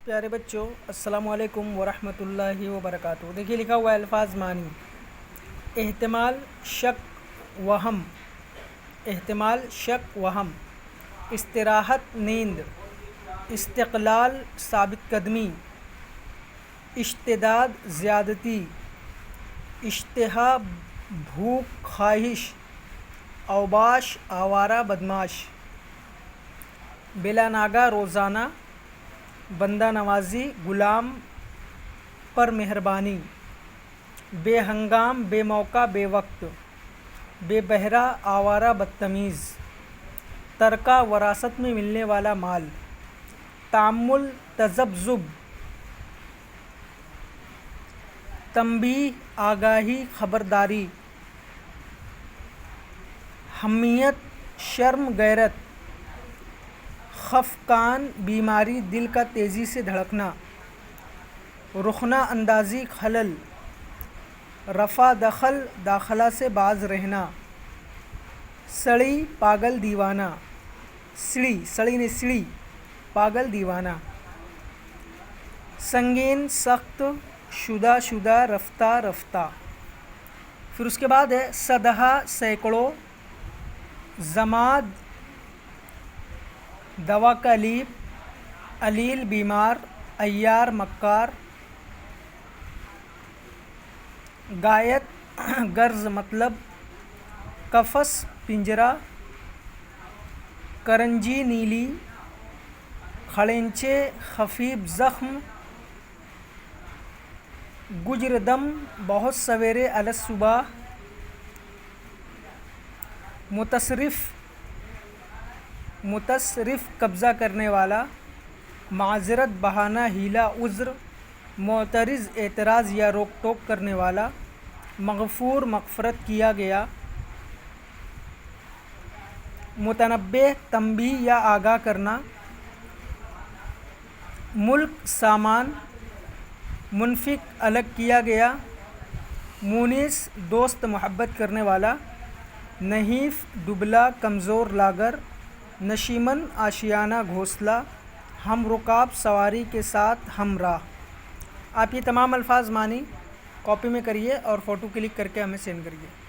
پیارے بچوں، السلام علیکم ورحمۃ اللہ وبرکاتہ۔ دیکھیے لکھا ہوا ہے الفاظ معنی: احتمال، شک، وہم۔ احتمال، شک، وہم۔ استراحت، نیند۔ استقلال، ثابت قدمی۔ اشتداد، زیادتی۔ اشتہا، بھوک، خواہش۔ اوباش، آوارہ، بدماش۔ بلا ناگہ، روزانہ۔ بندہ نوازی، غلام پر مہربانی۔ بے ہنگام، بے موقع، بے وقت۔ بے بہرہ، آوارہ، بدتمیز۔ ترکہ، وراثت میں ملنے والا مال۔ تأمل، تذبذب۔ تنبیہ، آگاہی، خبرداری۔ حمیت، شرم، غیرت۔ خفقان، بیماری، دل کا تیزی سے دھڑکنا۔ رخنہ اندازی، خلل۔ رفع دخل، داخلہ سے باز رہنا۔ سڑی، پاگل، دیوانہ۔ سڑی، سڑی نے سڑی، پاگل، دیوانہ۔ سنگین، سخت، شدہ، شدہ، رفتہ، رفتہ۔ پھر اس کے بعد ہے صدہا، سینکڑوں۔ ضماد، دوا کا لیپ۔ علیل، بیمار۔ عیار، مکار۔ غایت، غرض، مطلب۔ قفس، پنجرہ۔ کرنجی، نیلی۔ کھڑینچے، خفیف زخم۔ گجر دم، بہت سویرے، علی الصبح۔ متصرف، متصرف، قبضہ کرنے والا۔ معذرت، بہانہ، حیلہ، عذر۔ معترض، اعتراض یا روک ٹوک کرنے والا۔ مغفور، مغفرت کیا گیا۔ متنبہ، تنبیہ یا آگاہ کرنا۔ ملک، سامان۔ منفق، الگ کیا گیا۔ مونس، دوست، محبت کرنے والا۔ نحیف، دبلا، کمزور، لاغر۔ نشیمن، آشیانہ، گھونسلہ۔ ہم رکاب، سواری کے ساتھ ہمراہ۔ آپ یہ تمام الفاظ معنی کاپی میں کریے اور فوٹو کلک کر کے ہمیں سینڈ کریے۔